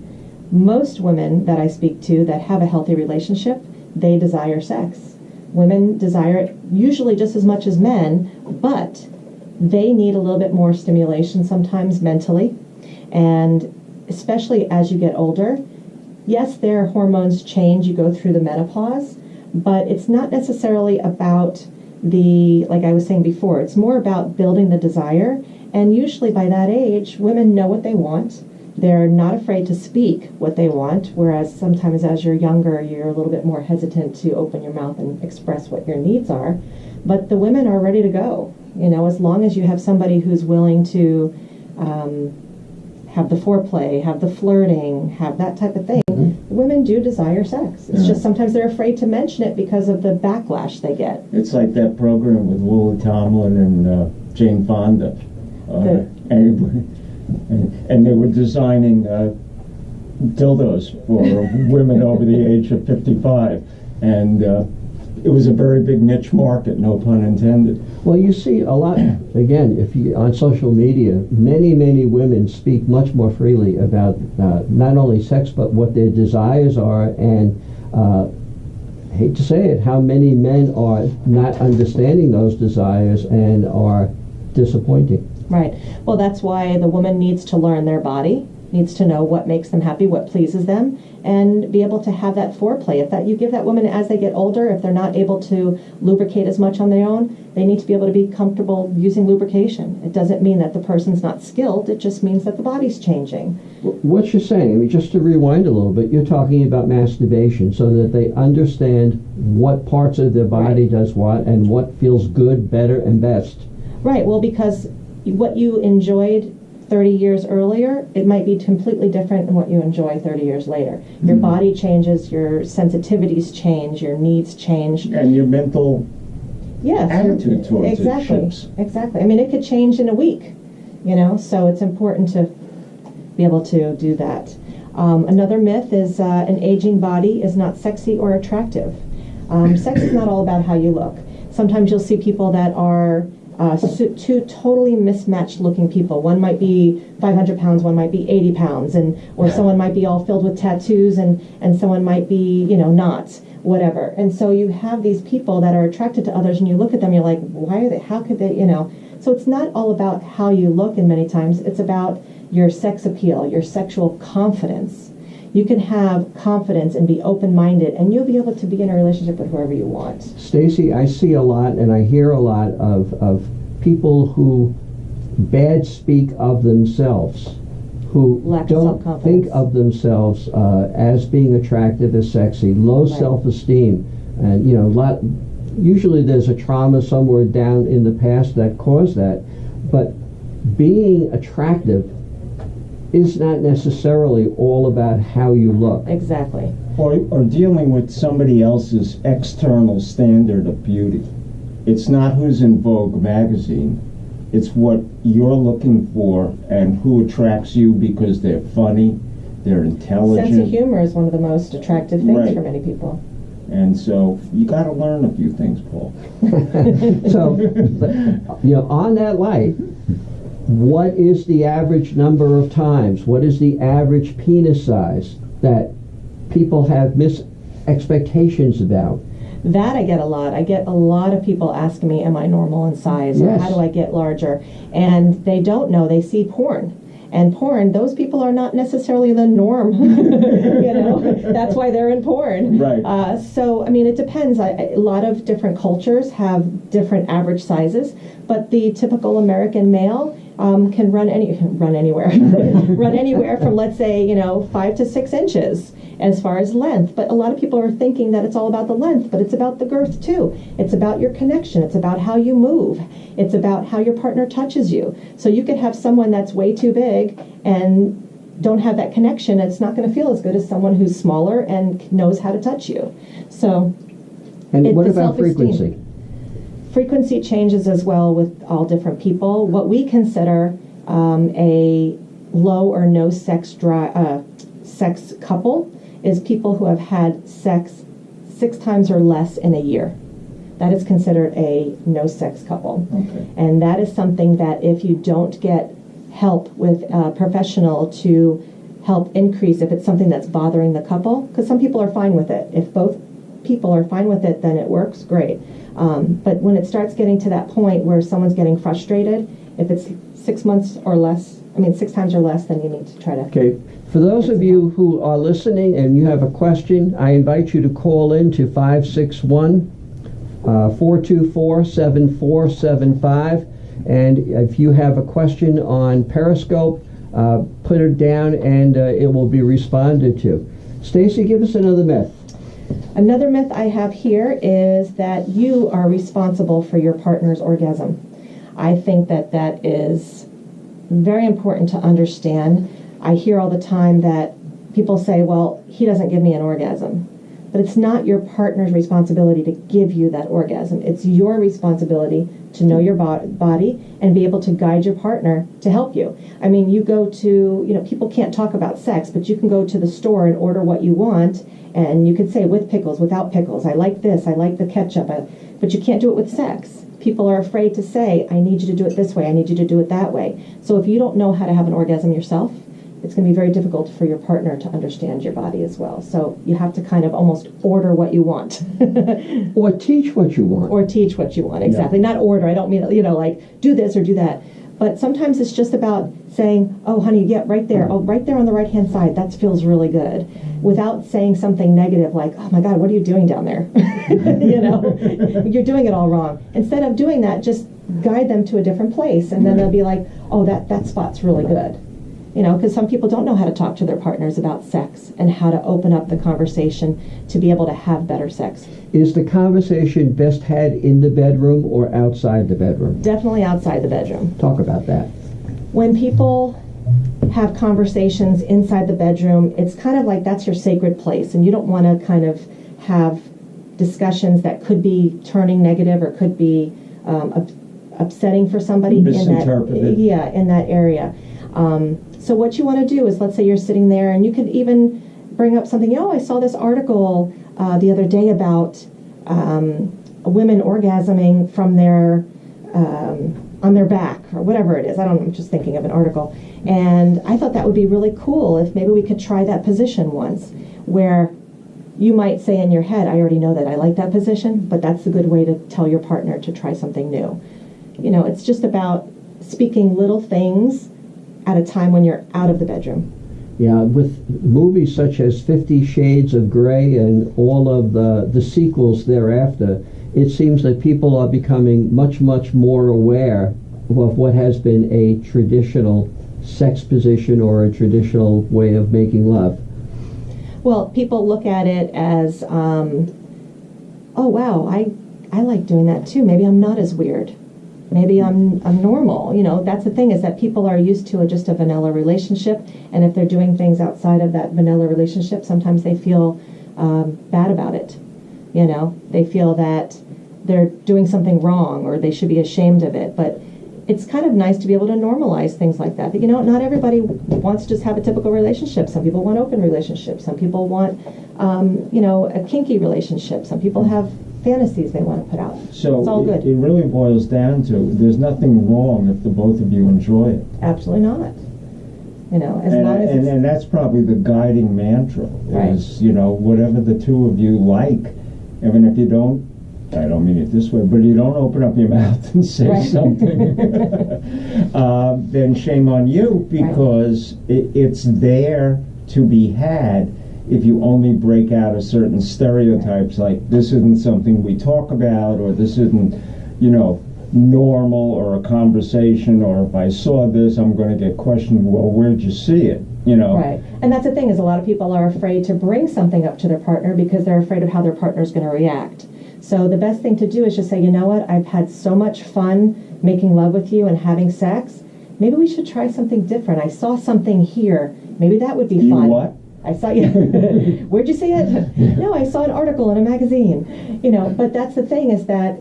Speaker 3: Most women that I speak to that have a healthy relationship, they desire sex. Women desire it usually just as much as men, but they need a little bit more stimulation sometimes mentally, and especially as you get older. Yes, their hormones change, you go through the menopause, but it's not necessarily about like I was saying before, it's more about building the desire. And usually by that age, women know what they want. They're not afraid to speak what they want, whereas sometimes as you're younger, you're a little bit more hesitant to open your mouth and express what your needs are. But the women are ready to go. As long as you have somebody who's willing to have the foreplay, have the flirting, have that type of thing, women do desire sex. It's just sometimes they're afraid to mention it because of the backlash they get.
Speaker 2: It's like that program with Lily Tomlin and Jane Fonda. And they were designing dildos for women over the age of 55, and it was a very big niche market, no pun intended.
Speaker 1: Well, you see a lot, again, if you on social media, many women speak much more freely about not only sex, but what their desires are, and hate to say it, how many men are not understanding those desires and are disappointing.
Speaker 3: Right. Well, that's why the woman needs to learn their body, needs to know what makes them happy, what pleases them, and be able to have that foreplay. If that you give that woman as they get older, if they're not able to lubricate as much on their own, they need to be able to be comfortable using lubrication. It doesn't mean that the person's not skilled, it just means that the body's changing.
Speaker 1: What you're saying, I mean, just to rewind a little bit, you're talking about masturbation so that they understand what parts of their body does what and what feels good, better, and best.
Speaker 3: Right. Well, because what you enjoyed 30 years earlier, it might be completely different than what you enjoy 30 years later. Your body changes, your sensitivities change, your needs change.
Speaker 2: And your mental attitude towards it shifts.
Speaker 3: Exactly. I mean, it could change in a week, so it's important to be able to do that. Another myth is an aging body is not sexy or attractive. Sex is not all about how you look. Sometimes you'll see people that are two totally mismatched looking people. One might be 500 pounds, one might be 80 pounds, or someone might be all filled with tattoos, and someone might be, not, whatever. And so you have these people that are attracted to others, and you look at them, you're like, why are they, how could they, So it's not all about how you look, and many times it's about your sex appeal, your sexual confidence. You can have confidence and be open-minded, and you'll be able to be in a relationship with whoever you want.
Speaker 1: Stacy, I see a lot and I hear a lot of people who bad speak of themselves, who don't think of themselves as being attractive, as sexy, low self-esteem, and usually there's a trauma somewhere down in the past that caused that, but being attractive is not necessarily all about how you look.
Speaker 3: Exactly.
Speaker 2: Or dealing with somebody else's external standard of beauty. It's not who's in Vogue magazine. It's what you're looking for and who attracts you because they're funny, they're intelligent.
Speaker 3: Sense of humor is one of the most attractive things
Speaker 2: Right.
Speaker 3: for many people.
Speaker 2: And so you got to learn a few things, Paul.
Speaker 1: So, on that light, what is the average number of times? What is the average penis size that people have expectations about?
Speaker 3: That I get a lot. I get a lot of people asking me, am I normal in size? Or
Speaker 1: Yes.
Speaker 3: how do I get larger? And they don't know. They see porn. And porn, those people are not necessarily the norm. That's why they're in porn.
Speaker 2: Right.
Speaker 3: So, I mean, it depends. A lot of different cultures have different average sizes, but the typical American male can run anywhere. Run anywhere from, let's say, 5 to 6 inches as far as length. But a lot of people are thinking that it's all about the length, but it's about the girth too. It's about your connection. It's about how you move. It's about how your partner touches you. So you could have someone that's way too big and don't have that connection. It's not going to feel as good as someone who's smaller and knows how to touch you. So,
Speaker 1: And what
Speaker 3: the
Speaker 1: about
Speaker 3: self-esteem.
Speaker 1: frequency?
Speaker 3: Frequency changes as well with all different people. What we consider a low or no sex sex couple is people who have had sex 6 times or less in a year. That is considered a no sex couple.
Speaker 2: Okay.
Speaker 3: And that is something that if you don't get help with a professional to help increase, if it's something that's bothering the couple, because some people are fine with it. If both people are fine with it, then it works, great. But when it starts getting to that point where someone's getting frustrated, if it's 6 months or less, 6 times or less, then you need to try to...
Speaker 1: Okay. For those of you who are listening and you have a question, I invite you to call in to 561-424-7475. And if you have a question on Periscope, put it down and it will be responded to. Stacy, give us another myth.
Speaker 3: Another myth I have here is that you are responsible for your partner's orgasm. I think that that is very important to understand. I hear all the time that people say, well, he doesn't give me an orgasm. But it's not your partner's responsibility to give you that orgasm. It's your responsibility to know your body and be able to guide your partner to help you. I mean, you go to, people can't talk about sex, but you can go to the store and order what you want, and you could say with pickles, without pickles, I like this, I like the ketchup, but you can't do it with sex. People are afraid to say, I need you to do it this way, I need you to do it that way. So if you don't know how to have an orgasm yourself, it's going to be very difficult for your partner to understand your body as well. So you have to kind of almost order what you want.
Speaker 1: Or teach what you want.
Speaker 3: Or teach what you want, exactly. Yeah. Not order. I don't mean, like do this or do that. But sometimes it's just about saying, oh, honey, yeah, right there. Oh, right there on the right-hand side. That feels really good. Without saying something negative like, oh, my God, what are you doing down there? You're doing it all wrong. Instead of doing that, just guide them to a different place. And then they'll be like, oh, that spot's really good. Because some people don't know how to talk to their partners about sex and how to open up the conversation to be able to have better sex.
Speaker 1: Is the conversation best had in the bedroom or outside the bedroom?
Speaker 3: Definitely outside the bedroom.
Speaker 1: Talk about that.
Speaker 3: When people have conversations inside the bedroom, it's kind of like that's your sacred place, and you don't want to kind of have discussions that could be turning negative or could be upsetting for somebody
Speaker 2: misinterpreted.
Speaker 3: in that area. So what you want to do is, let's say you're sitting there, and you could even bring up something. I saw this article the other day about women orgasming from their on their back or whatever it is. I'm just thinking of an article, and I thought that would be really cool if maybe we could try that position once, where you might say in your head, I already know that I like that position, but that's a good way to tell your partner to try something new. It's just about speaking little things at a time when you're out of the bedroom.
Speaker 1: Yeah, with movies such as 50 Shades of Grey and all of the sequels thereafter, it seems that people are becoming much, much more aware of what has been a traditional sex position or a traditional way of making love.
Speaker 3: Well, people look at it as, oh wow, I like doing that too. Maybe I'm not as weird. Maybe I'm normal. That's the thing, is that people are used to just a vanilla relationship, and if they're doing things outside of that vanilla relationship, sometimes they feel bad about it. They feel that they're doing something wrong, or they should be ashamed of it. But it's kind of nice to be able to normalize things like that. Not everybody wants to just have a typical relationship. Some people want open relationships. Some people want, a kinky relationship. Some people have fantasies they want to put out.
Speaker 2: So
Speaker 3: it's all good.
Speaker 2: It really boils down to there's nothing wrong if the both of you enjoy it.
Speaker 3: Absolutely not. As long as
Speaker 2: and that's probably the guiding mantra,
Speaker 3: right.
Speaker 2: is, whatever the two of you like, even if you don't, I don't mean it this way, but you don't open up your mouth and say
Speaker 3: right.
Speaker 2: something, then shame on you, because right. it's there to be had. If you only break out of certain stereotypes, like this isn't something we talk about, or this isn't, normal, or a conversation, or if I saw this, I'm going to get questioned, well, where'd you see it?
Speaker 3: Right. And that's the thing, is a lot of people are afraid to bring something up to their partner because they're afraid of how their partner's going to react. So the best thing to do is just say, you know what, I've had so much fun making love with you and having sex. Maybe we should try something different. I saw something here. Maybe that would be fun.
Speaker 2: What?
Speaker 3: I saw you. Where'd you see it? No, I saw an article in a magazine. But that's the thing, is that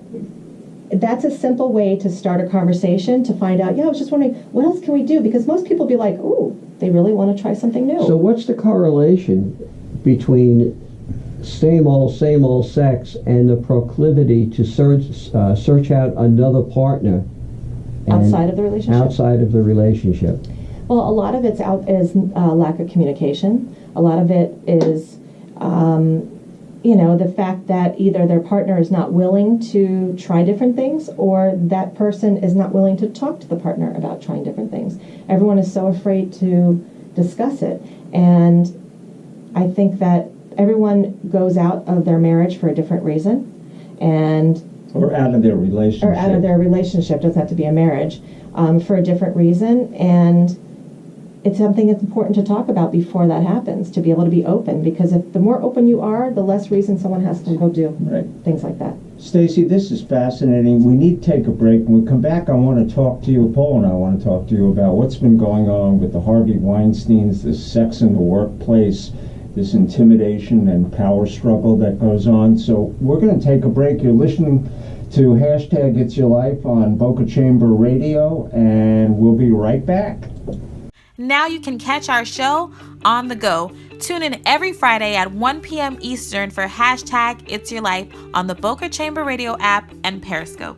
Speaker 3: that's a simple way to start a conversation, to find out, I was just wondering, what else can we do? Because most people be like, ooh, they really want to try something new.
Speaker 1: So what's the correlation between same old sex and the proclivity to search out another partner
Speaker 3: outside of the relationship?
Speaker 1: Outside of the relationship.
Speaker 3: Well, a lot of it's lack of communication. A lot of it is, the fact that either their partner is not willing to try different things, or that person is not willing to talk to the partner about trying different things. Everyone is so afraid to discuss it. And I think that everyone goes out of their marriage for a different reason.
Speaker 2: Or out of their relationship.
Speaker 3: Or out of their relationship. Doesn't have to be a marriage. For a different reason. And it's something that's important to talk about before that happens, to be able to be open, because if the more open you are, the less reason someone has to go do things like that.
Speaker 2: Stacy, this is fascinating. We need to take a break. When we come back, I want to talk to you, Paul and I want to talk to you about what's been going on with the Harvey Weinsteins, this sex in the workplace, this intimidation and power struggle that goes on. So we're going to take a break. You're listening to Hashtag It's Your Life on Boca Chamber Radio, and we'll be right back.
Speaker 5: Now you can catch our show on the go. Tune in every Friday at 1 p.m. Eastern for Hashtag It's Your Life on the Boca Chamber Radio app and Periscope.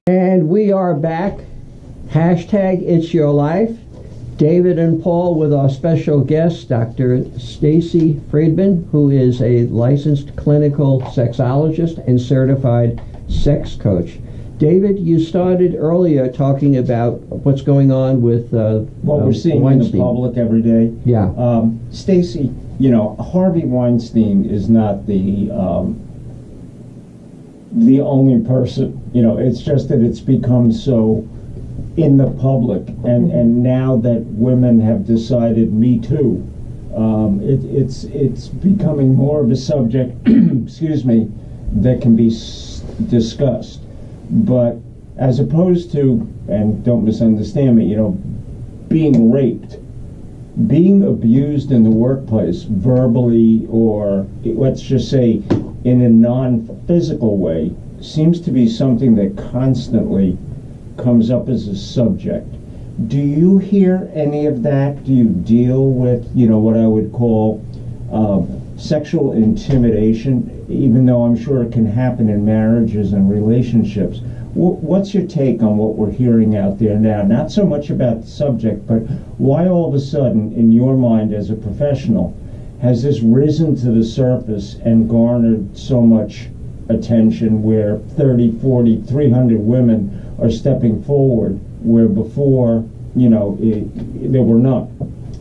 Speaker 1: And we are back. Hashtag It's Your Life. David and Paul with our special guest, Dr. Stacy Friedman, who is a licensed clinical sexologist and certified sex coach. David, you started earlier talking about what's going on with
Speaker 2: what we're seeing
Speaker 1: Weinstein.
Speaker 2: in the public every day.
Speaker 1: Yeah.
Speaker 2: Stacy, Harvey Weinstein is not the only person. It's just that it's become so in the public, and now that women have decided Me Too, it's becoming more of a subject, excuse me, that can be discussed. But as opposed to, and don't misunderstand me, being raped, being abused in the workplace, verbally, or let's just say in a non-physical way, seems to be something that constantly comes up as a subject. Do you hear any of that? Do you deal with, what I would call sexual intimidation, even though I'm sure it can happen in marriages and relationships? What's your take on what we're hearing out there now? Not so much about the subject, but why all of a sudden, in your mind as a professional, has this risen to the surface and garnered so much attention, where 30, 40, 300 women are stepping forward, where before, there were none?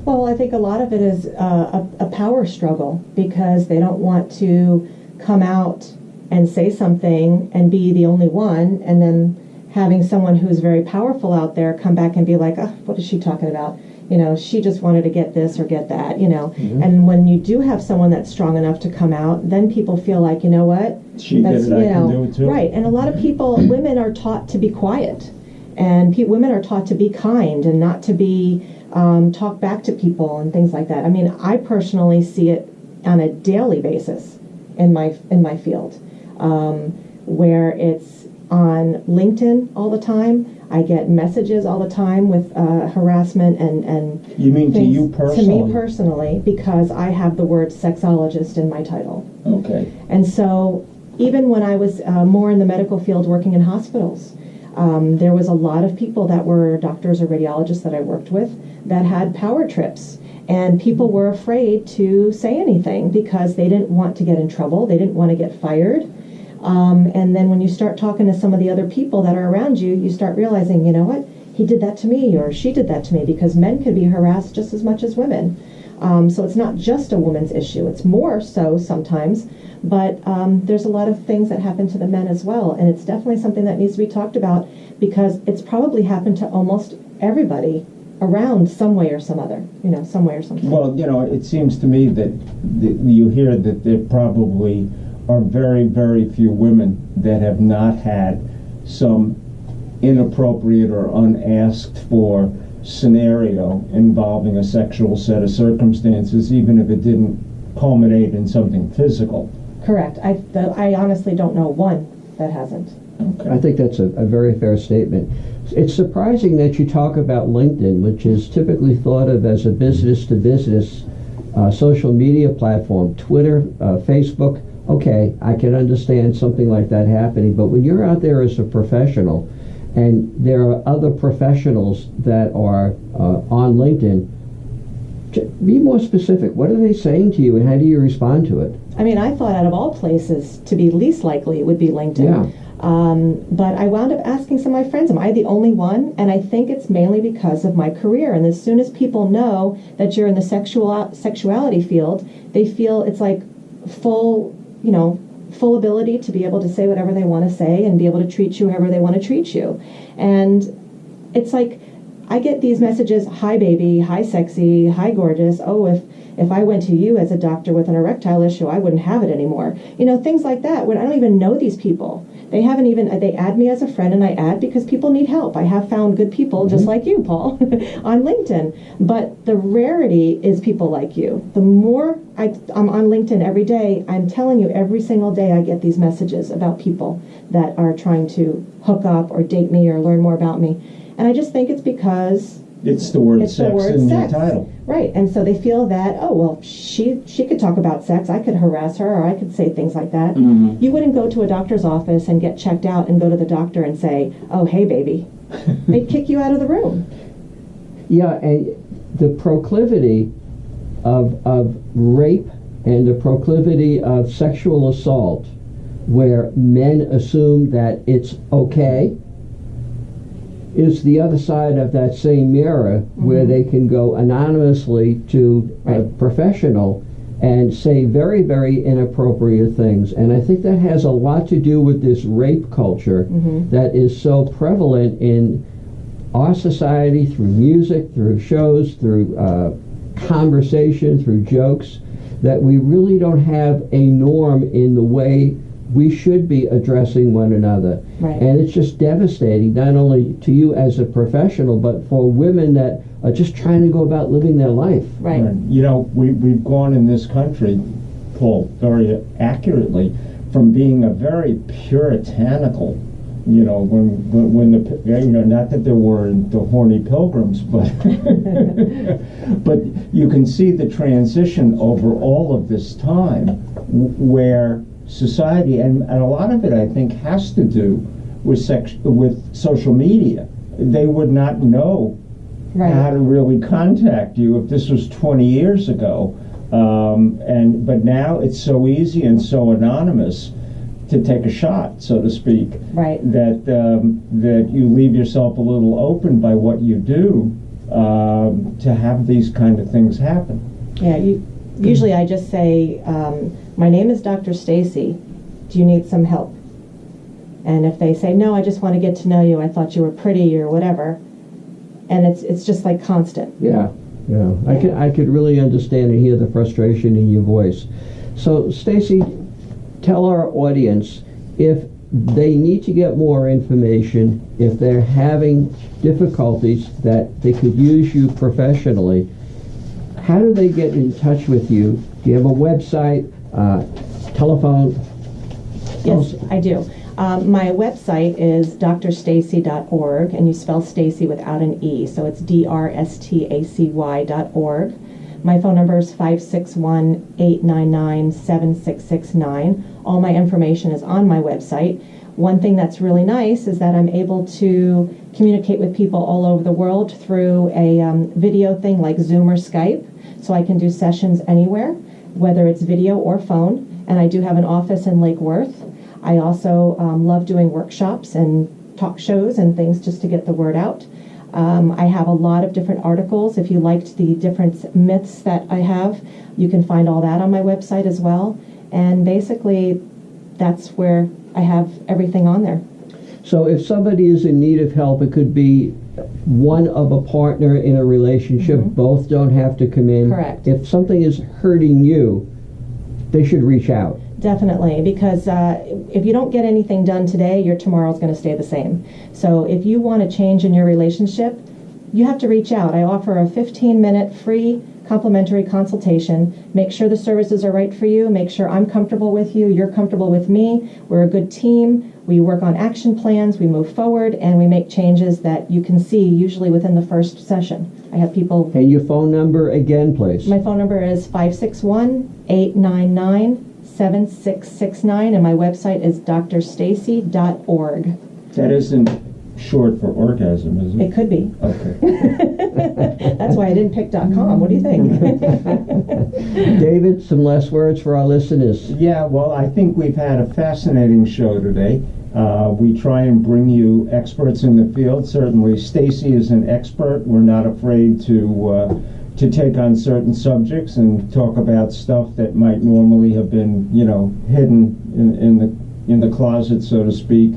Speaker 3: Well, I think a lot of it is a power struggle, because they don't want to come out and say something and be the only one, and then having someone who's very powerful out there come back and be like, oh, what is she talking about? she just wanted to get this or get that,
Speaker 2: Mm-hmm.
Speaker 3: And when you do have someone that's strong enough to come out, then people feel like, you know what?
Speaker 2: She did it, I can do it too.
Speaker 3: Right, and a lot of people, women are taught to be quiet, and women are taught to be kind and not to be talk back to people and things like that. I mean, I personally see it on a daily basis in my field, where it's on LinkedIn all the time. I get messages all the time with harassment and
Speaker 2: You mean to
Speaker 3: things
Speaker 2: you personally?
Speaker 3: To me personally, because I have the word sexologist in my title.
Speaker 2: Okay.
Speaker 3: And so even when I was more in the medical field working in hospitals, there was a lot of people that were doctors or radiologists that I worked with that had power trips. And people were afraid to say anything because they didn't want to get in trouble. They didn't want to get fired. And then when you start talking to some of the other people that are around you, you start realizing, you know what, he did that to me or she did that to me, because men could be harassed just as much as women. So it's not just a woman's issue. It's more so sometimes. But there's a lot of things that happen to the men as well. And it's definitely something that needs to be talked about, because it's probably happened to almost everybody around some way or some other, some way or something.
Speaker 2: Well, it seems to me that you hear that there probably are very, very few women that have not had some inappropriate or unasked for scenario involving a sexual set of circumstances, even if it didn't culminate in something physical.
Speaker 3: Correct. I honestly don't know one that hasn't.
Speaker 2: Okay.
Speaker 1: I think that's a very fair statement. It's surprising that you talk about LinkedIn, which is typically thought of as a business-to-business social media platform. Twitter, Facebook, okay, I can understand something like that happening, but when you're out there as a professional and there are other professionals that are on LinkedIn, be more specific. What are they saying to you, and how do you respond to it?
Speaker 3: I mean, I thought out of all places to be least likely would be LinkedIn.
Speaker 1: Yeah.
Speaker 3: But I wound up asking some of my friends, am I the only one? And I think it's mainly because of my career. And as soon as people know that you're in the sexuality field, they feel it's like full ability to be able to say whatever they want to say and be able to treat you however they want to treat you. And it's like, I get these messages, hi baby, hi sexy, hi gorgeous, oh, if I went to you as a doctor with an erectile issue, I wouldn't have it anymore. Things like that, when I don't even know these people. They add me as a friend, and I add because people need help. I have found good people, just like you, Paul, on LinkedIn. But the rarity is people like you. The more I'm on LinkedIn every day, I'm telling you, every single day I get these messages about people that are trying to hook up or date me or learn more about me. And I just think it's because
Speaker 2: it's the word sex in your title.
Speaker 3: Right, and so they feel that, oh, well, she could talk about sex, I could harass her, or I could say things like that.
Speaker 2: Mm-hmm.
Speaker 3: You wouldn't go to a doctor's office and get checked out and go to the doctor and say, oh, hey, baby. They'd kick you out of the room.
Speaker 1: Yeah, and the proclivity of rape and the proclivity of sexual assault, where men assume that it's okay, is the other side of that same mirror, where they can go anonymously to a professional and say very, very inappropriate things. And I think that has a lot to do with this rape culture that is so prevalent in our society, through music, through shows, through conversation, through jokes, that we really don't have a norm in the way we should be addressing one another.
Speaker 3: Right.
Speaker 1: And it's just devastating, not only to you as a professional, but for women that are just trying to go about living their life.
Speaker 3: Right.
Speaker 2: We've gone in this country, Paul, very accurately, from being a very puritanical, when the, not that there weren't the horny pilgrims, but but you can see the transition over all of this time where society, and a lot of it, I think, has to do with social media. They would not know how to really contact you if this was 20 years ago. But now it's so easy and so anonymous to take a shot, so to speak, that you leave yourself a little open by what you do to have these kind of things happen.
Speaker 3: Yeah, usually I just say, my name is Dr. Stacy. Do you need some help? And if they say, no, I just want to get to know you, I thought you were pretty or whatever, and it's just like constant.
Speaker 1: Yeah. Yeah, I could really understand and hear the frustration in your voice. So, Stacy, tell our audience if they need to get more information, if they're having difficulties that they could use you professionally, how do they get in touch with you? Do you have a website, telephone?
Speaker 3: Yes, I do. My website is drstacy.org, and you spell Stacy without an E, so it's drstacy.org. My phone number is 561-899-7669. All my information is on my website. One thing that's really nice is that I'm able to communicate with people all over the world through a video thing like Zoom or Skype, so I can do sessions anywhere, whether it's video or phone, and I do have an office in Lake Worth. I also love doing workshops and talk shows and things just to get the word out. I have a lot of different articles. If you liked the different myths that I have, you can find all that on my website as well. And basically, that's where I have everything on there.
Speaker 1: So if somebody is in need of help, it could be one of a partner in a relationship.
Speaker 3: Mm-hmm.
Speaker 1: Both don't have to come in.
Speaker 3: Correct.
Speaker 1: If something is hurting you, they should reach out.
Speaker 3: Definitely, because if you don't get anything done today, your tomorrow's going to stay the same. So if you want to change in your relationship, you have to reach out. I offer a 15-minute free complimentary consultation. Make sure the services are right for you. Make sure I'm comfortable with you. You're comfortable with me. We're a good team. We work on action plans. We move forward, and we make changes that you can see usually within the first session. I have people...
Speaker 1: And your phone number again, please.
Speaker 3: My phone number is 561-899-7669, and my website is drstacy.org.
Speaker 2: That isn't short for orgasm, is it?
Speaker 3: It could be.
Speaker 2: Okay.
Speaker 3: That's why I didn't pick .com. What do you think?
Speaker 1: David, some last words for our listeners.
Speaker 2: Yeah, well, I think we've had a fascinating show today. We try and bring you experts in the field. Certainly, Stacy is an expert. We're not afraid to take on certain subjects and talk about stuff that might normally have been, hidden in the closet, so to speak,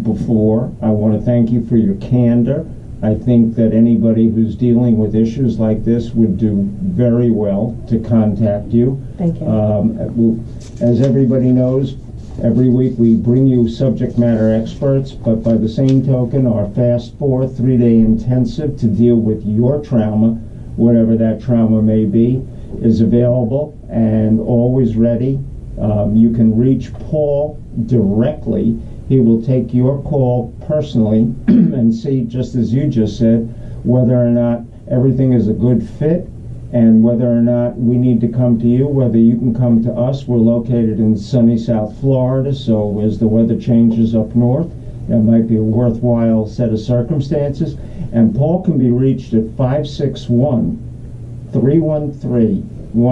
Speaker 2: before. I want to thank you for your candor. I think that anybody who's dealing with issues like this would do very well to contact you.
Speaker 3: Thank you.
Speaker 2: As everybody knows, every week we bring you subject matter experts, but by the same token, our Fast 4 3-day intensive to deal with your trauma, whatever that trauma may be, is available and always ready. You can reach Paul directly. He will take your call personally and see, just as you just said, whether or not everything is a good fit and whether or not we need to come to you, whether you can come to us. We're located in sunny South Florida, so as the weather changes up north, that might be a worthwhile set of circumstances. And Paul can be reached at 561-313-1258. I'm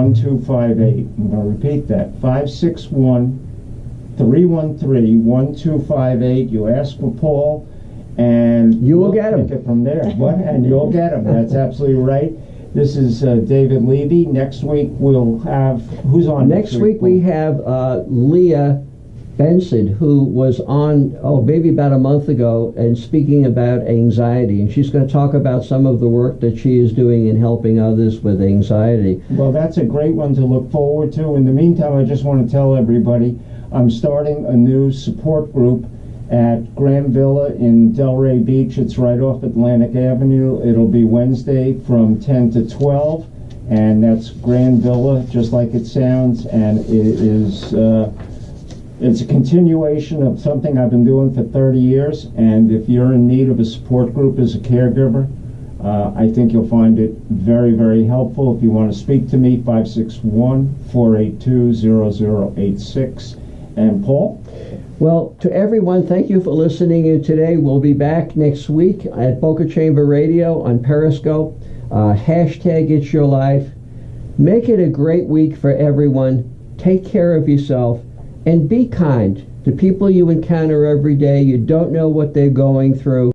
Speaker 2: going to repeat that, 561-313-1258. You ask for Paul, and
Speaker 1: you will get him.
Speaker 2: Take it from there. What? And you'll get him. That's absolutely right. This is David Levy. Next week we'll have, who's on
Speaker 1: next week? We have Leah Benson, who was on, maybe about a month ago, and speaking about anxiety. And she's going to talk about some of the work that she is doing in helping others with anxiety.
Speaker 2: Well, that's a great one to look forward to. In the meantime, I just want to tell everybody I'm starting a new support group at Graham Villa in Delray Beach. It's right off Atlantic Avenue. It'll be Wednesday from 10 to 12, and that's Grand Villa, just like it sounds, and it is it's a continuation of something I've been doing for 30 years, and if you're in need of a support group as a caregiver, I think you'll find it very, very helpful. If you want to speak to me, 561-482-0086. And Paul?
Speaker 1: Well, to everyone, thank you for listening in today. We'll be back next week at Boca Chamber Radio on Periscope. Hashtag It's Your Life. Make it a great week for everyone. Take care of yourself and be kind to people you encounter every day. You don't know what they're going through.